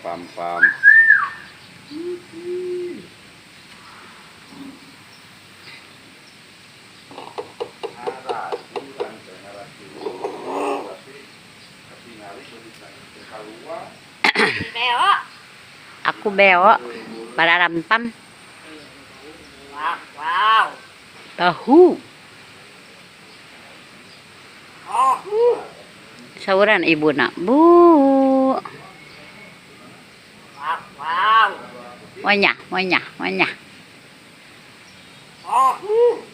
pam-pam. Aku beo pada rampam. Wow. Tahu. Sauran ibu nak. Bu. Wow. Wanya. Oh.